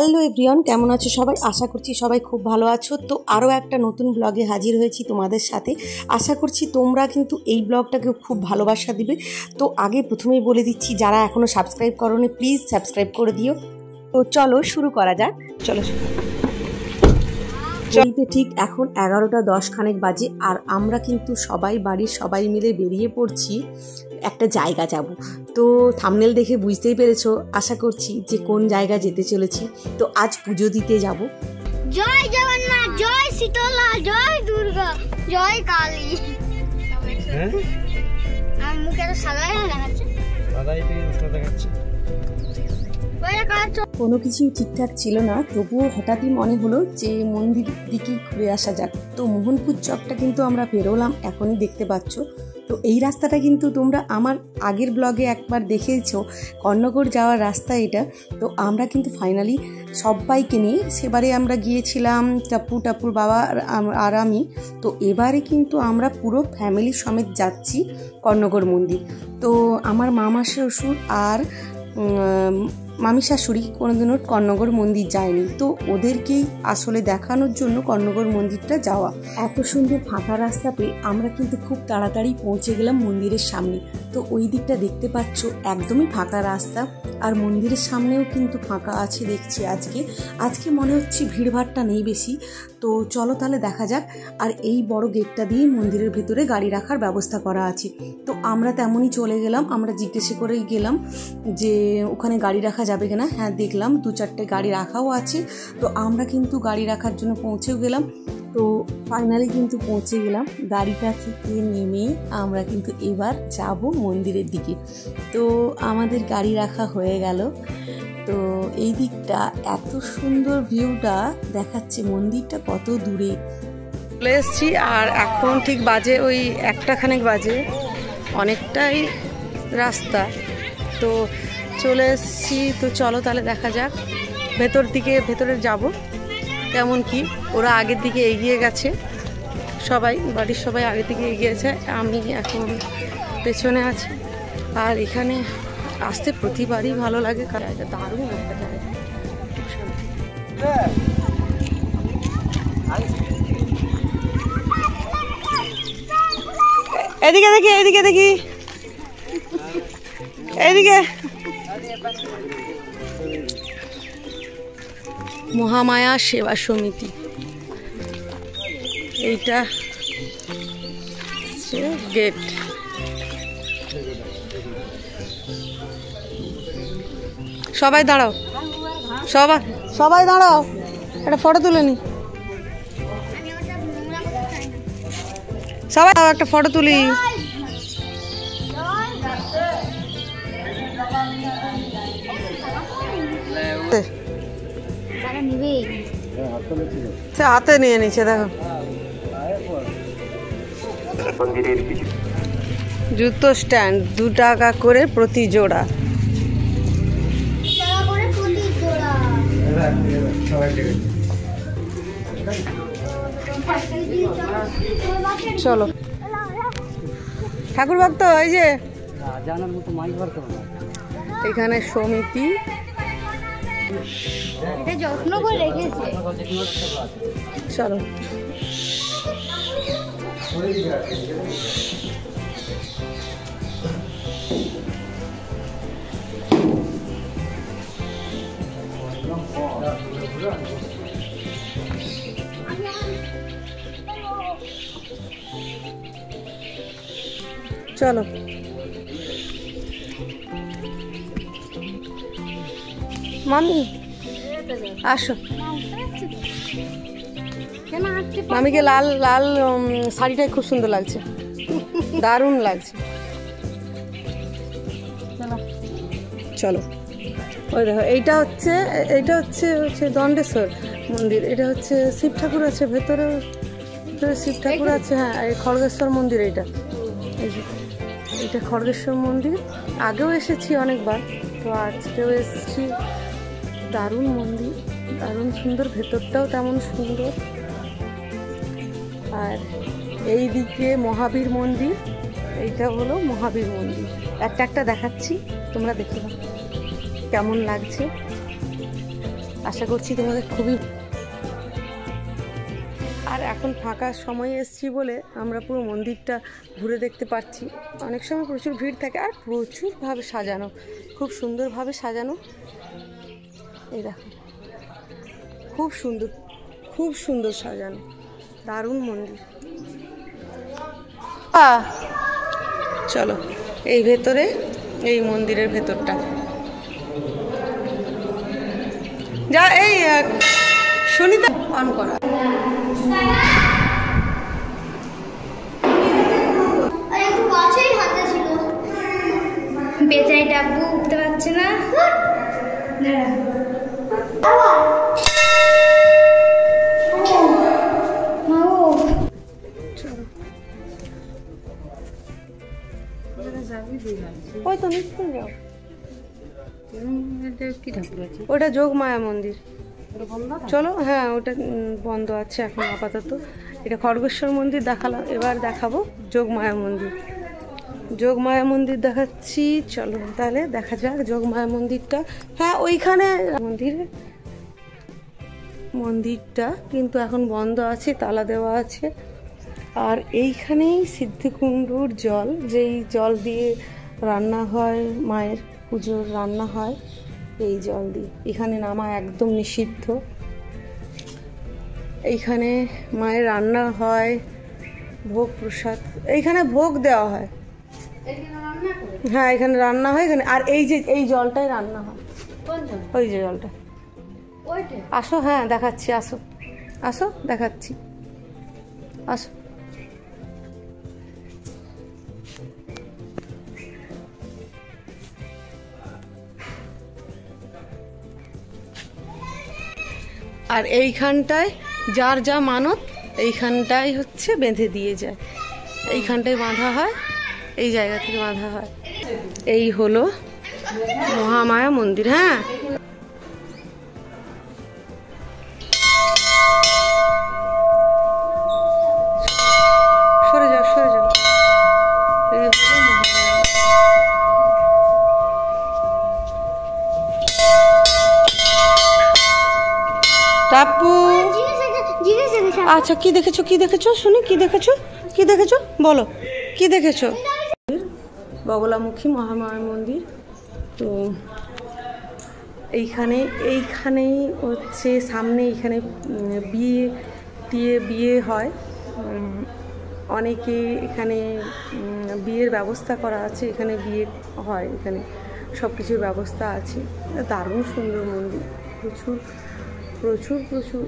Hello everyone, কেমন আছো সবাই? আশা করছি সবাই খুব ভালো আছো। তো আরও একটা নতুন ব্লগে হাজির হয়েছি তোমাদের সাথে। আশা করছি তোমরা কিন্তু এই ব্লগটাকে খুব ভালোবাসা দিবে। তো আগে প্রথমেই বলে দিচ্ছি, যারা এখনও সাবস্ক্রাইব করোনি প্লিজ সাবস্ক্রাইব করে দিও। তো চলো শুরু করা যাক। চলো চলতে ঠিক এখন 11:10 খানেক বাজে, আর আমরা কিন্তু বাড়ির সবাই মিলে বেরিয়ে পড়ছি একটা জায়গা যাব। তো থাম্বনেল দেখে বুঝতেই পেরেছো আশা করছি যে কোন জায়গা যেতে চলেছি। তো আজ পুজো দিতে যাব। জয় জগন্নাথ, জয় শীতলা, জয় দুর্গা, জয় কালী। আর মুখে তো সাদাই দেখাচ্ছে, কোনো কিছুই ঠিকঠাক ছিল না, তবুও হঠাৎই মনে হলো যে মন্দির দিকে ঘুরে আসা যাক। তো মোহনপুর চকটা কিন্তু আমরা বেরোলাম, এখনই দেখতে পাচ্ছ। তো এই রাস্তাটা কিন্তু তোমরা আমার আগের ব্লগে একবার দেখেছো, কর্ণগড় যাওয়ার রাস্তা এটা। তো আমরা কিন্তু ফাইনালি সবাইকে নিয়ে সেবারে আমরা গিয়েছিলাম, টাপুর বাবা আর আমি। তো এবারে কিন্তু আমরা পুরো ফ্যামিলি সমেত যাচ্ছি কর্ণগড় মন্দির। তো আমার মামা শ্বশুর আর মামি শাশুড়ি কোনোদিনও কর্ণগড় মন্দির যায়নি, তো ওদেরকেই আসলে দেখানোর জন্য কর্ণগড় মন্দিরটা যাওয়া। এত সুন্দর ফাঁকা রাস্তা পেয়ে আমরা কিন্তু খুব তাড়াতাড়ি পৌঁছে গেলাম মন্দিরের সামনে। তো ওই দিকটা দেখতে পাচ্ছ একদমই ফাঁকা রাস্তা, আর মন্দিরের সামনেও কিন্তু ফাঁকা আছে দেখছি। আজকে মনে হচ্ছে ভিড়ভাড়টা নেই বেশি। তো চলো তাহলে দেখা যাক। আর এই বড় গেটটা দিয়ে মন্দিরের ভেতরে গাড়ি রাখার ব্যবস্থা করা আছে। তো আমরা তেমনই চলে গেলাম, আমরা জিজ্ঞেস করেই গেলাম যে ওখানে গাড়ি রাখা যাবে কিনা। হ্যাঁ, দেখলাম 2-4টে গাড়ি রাখাও আছে। তো আমরা কিন্তু গাড়ি রাখার জন্য পৌঁছেও গেলাম। তো ফাইনালি কিন্তু পৌঁছে গেলাম। গাড়িটা থেকে নেমে আমরা কিন্তু এবার যাব মন্দিরের দিকে। তো আমাদের গাড়ি রাখা হয়ে গেল। তো এই দিকটা এত সুন্দর ভিউটা দেখাচ্ছে, মন্দিরটা কত দূরে। চলে এসছি, আর এখন ঠিক বাজে ওই 1টা খানেক বাজে, অনেকটাই রাস্তা। তো চলে এসছি। তো চলো তাহলে দেখা যাক ভেতরে যাব কেমন কি। ওরা আগের দিকে এগিয়ে গেছে, বাড়ির সবাই আগের দিকে এগিয়েছে, আমি এখন পেছনে আছি। আর এখানে আসতে প্রতিবারই ভালো লাগে, কারণ এটা দারুণ একটা জায়গা, খুব শান্তি। এদিকে দেখি এদিকে মহামায়া সেবা সমিতি, এইটা গেট। সবাই দাঁড়াও, সবাই দাঁড়াও, একটা ফটো তুলে নি। সবাই একটা ফটো তুলি। হাতে নিয়ে নিচ্ছে, দেখো জুতো স্ট্যান্ড 2 টাকা করে প্রতি জোড়া। চলো ঠাকুর ভক্ত, এই যে এখানে সমিতি যত্ন করে রেখেছে। চলো চলো মামি আসো। মামিকে লাল লাল শাড়িটাই খুব সুন্দর লাগছে, দারুণ লাগছে। চলো ওই দেখো, এইটা হচ্ছে দণ্ডেশ্বর মন্দির। এটা হচ্ছে শিব ঠাকুর আছে ভেতরে, শিব ঠাকুর আছে। হ্যাঁ, এই খড়গেশ্বর মন্দির, এইটা খড়গেশ্বর মন্দির। আগেও এসেছি অনেকবার, তো আজকেও এসেছি। দারুণ মন্দির, দারুণ সুন্দর, ভেতরটাও তেমন সুন্দর। আর এই দিকে মহাবীর মন্দির, এইটা হলো মহাবীর মন্দির। একটা দেখাচ্ছি, তোমরা দেখে নাও কেমন লাগছে। আশা করছি তোমাদের খুবই। আর এখন ফাঁকা সময় এসছি বলে আমরা পুরো মন্দিরটা ঘুরে দেখতে পাচ্ছি। অনেক সময় প্রচুর ভিড় থাকে আর প্রচুরভাবে সাজানো, খুব সুন্দরভাবে সাজানো। এই দেখো খুব সুন্দর, খুব সুন্দর সাজানো, দারুণ মন্দির। চলো এই ভেতরে, এই মন্দিরের ভেতরটা যা। এই সুনিতা অন করা। বেচারি ডাব্বু উঠতে পারছে না। ওই তো নিশ্চয় যাও। ওটা যোগমায়া মন্দির। চলো, হ্যাঁ ওটা বন্ধ আছে এখন আপাতত। এটা খড়গেশ্বর মন্দির দেখালাম, এবার দেখাবো যোগমায়া মন্দির। যোগমায়া মন্দির দেখাচ্ছি, চলো তাহলে দেখা যাক যোগমায়া মন্দিরটা। হ্যাঁ ওইখানে মন্দিরটা কিন্তু এখন বন্ধ আছে, তালা দেওয়া আছে। আর এইখানেই সিদ্ধিকুণ্ডুর জল, যেই জল দিয়ে রান্না হয়, মায়ের পুজোর রান্না হয় এই জল দিয়ে। এখানে নামা একদম নিষিদ্ধ। এইখানে মায়ের রান্না হয়, ভোগ প্রসাদ এইখানে ভোগ দেওয়া হয়। হ্যাঁ এখানে রান্না হয় এখানে। আর এই যে এই জলটাই রান্না হয়, ওই যে জলটা। আসো, হ্যাঁ দেখাচ্ছি, আসো আসো দেখাচ্ছি, আসো। আর এইখানটায় যার যা মানত এইখানটায় হচ্ছে বেঁধে দিয়ে যায়, এইখানটায় বাঁধা হয়, এই জায়গা থেকে বাঁধা হয়। এই হলো মহামায়া মন্দির। হ্যাঁ সরে যাও, সরে যাও। এই হলো মহামায়া। টাপু, আচ্ছা কি দেখেছো, কি দেখেছো শুনি, কি দেখেছো, কি দেখেছো বলো, কি দেখেছো? বগলামুখী মহামায়া মন্দির। তো এইখানেই হচ্ছে সামনে, এইখানে বিয়ে হয়। অনেকে এখানে বিয়ের ব্যবস্থা করা আছে, এখানে বিয়ে হয়, এখানে সব কিছুর ব্যবস্থা আছে। দারুণ সুন্দর মন্দির, প্রচুর প্রচুর প্রচুর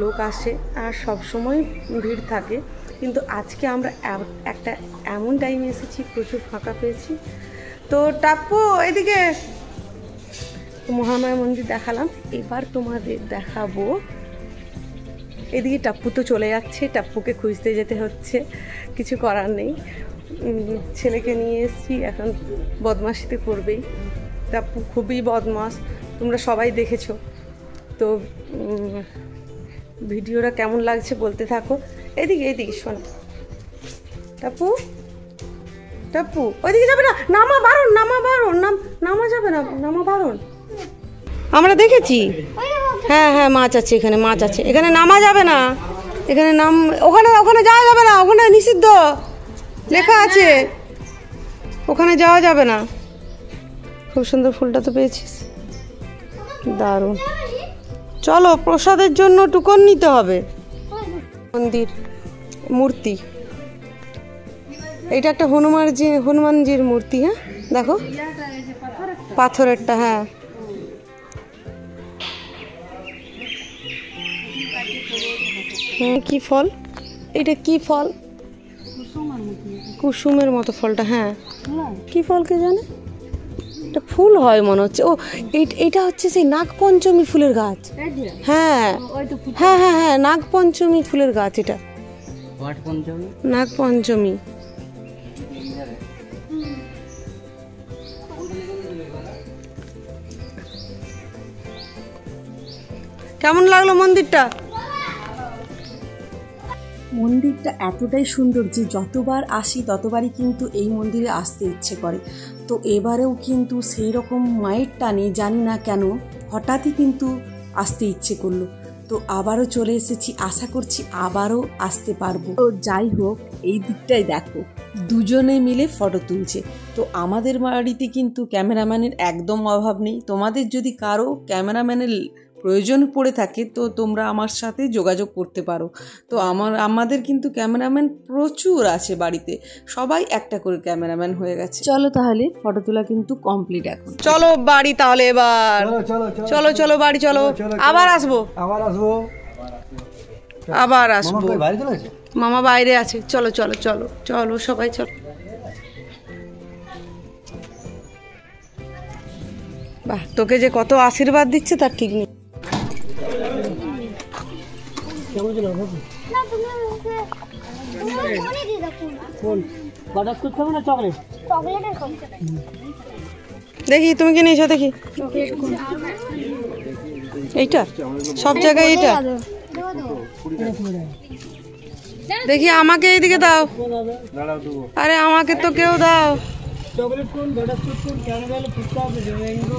লোক আসে আর সব সময় ভিড় থাকে। কিন্তু আজকে আমরা একটা এমন টাইমে এসেছি, প্রচুর ফাঁকা পেয়েছি। তো টাপ্পু এদিকে, মহামায়া মন্দির দেখালাম, এবার তোমাদের দেখাবো। এদিকে টাপ্পু তো চলে যাচ্ছে, টাপ্পুকে খুঁজতে যেতে হচ্ছে, কিছু করার নেই। ছেলেকে নিয়ে এসেছি, এখন বদমাশিতে করবেই। টাপ্পু খুবই বদমাস, তোমরা সবাই দেখেছো। তো ভিডিওটা কেমন লাগছে বলতে থাকো। এদিকে এদিকে শোনো টাপ্পু, টাপ্পু ওইদিকে যাবে না, নামা বারণ, নামা বারণ, নামা যাবে না, নামা বারণ। আমরা দেখেছি, হ্যাঁ হ্যাঁ মাছ আছে এখানে, মাছ আছে এখানে, নামা যাবে না এখানে, ওখানে যাওয়া যাবে না, ওখানে নিষিদ্ধ লেখা আছে, ওখানে যাওয়া যাবে না। খুব সুন্দর ফুলটা তো পেয়েছিস, দারুণ। চলো প্রসাদের জন্য টুকন নিতে হবে। মন্দির মূর্তি, এটা একটা হনুমানজির মূর্তি। হ্যাঁ দেখো পাথরেরটা। হ্যাঁ কি ফল এটা, কি ফল? কুসুমের মতো ফলটা। হ্যাঁ কি ফল কে জানে, এটা ফুল হয় মনে হচ্ছে। ও এটা হচ্ছে সেই নাগপঞ্চমী ফুলের গাছ। হ্যাঁ হ্যাঁ হ্যাঁ হ্যাঁ নাগপঞ্চমী ফুলের গাছ এটা, নাগপঞ্চমী। কেমন লাগলো মন্দিরটা? মন্দিরটা এতটাই সুন্দর যে যতবার আসি ততবারই কিন্তু এই মন্দিরে আসতে ইচ্ছে করে। তো এবারেও কিন্তু সেই রকম মায়ের টানে জানি না কেন হঠাৎই কিন্তু আসতে ইচ্ছে করলো। তো আবারও চলে এসেছি, আশা করছি আবারও আসতে পারবো। তো যাই হোক, এই দিকটাই দেখো, দুজনে মিলে ফটো তুলছে। তো আমাদের বাড়িতে কিন্তু ক্যামেরাম্যানের একদম অভাব নেই। তোমাদের যদি কারো ক্যামেরাম্যানের প্রয়োজন পড়ে থাকে তো তোমরা আমার সাথে যোগাযোগ করতে পারো। তো আমাদের কিন্তু ক্যামেরাম্যান প্রচুর আছে বাড়িতে, সবাই একটা করে ক্যামেরাম্যান হয়ে গেছে। চলো তাহলে ফটো তোলা কিন্তু কমপ্লিট এখন। চলো বাড়ি তাহলে এবার, চলো চলো বাড়ি চলো, আবার আসবো মামা বাইরে আছে। চলো চলো চলো চলো সবাই চলো। বাহ, তোকে যে কত আশীর্বাদ দিচ্ছে তার ঠিক নেই। দেখি তুমি কি নিয়েছো, দেখি এইটা সব জায়গায় এইটা দেখি, আমাকে এইদিকে দাও, আরে আমাকে তো কেউ দাও। চকলেট কোন, বাটারস্কচ কোন, ক্যারামেল, পিস্তা, ম্যাঙ্গো,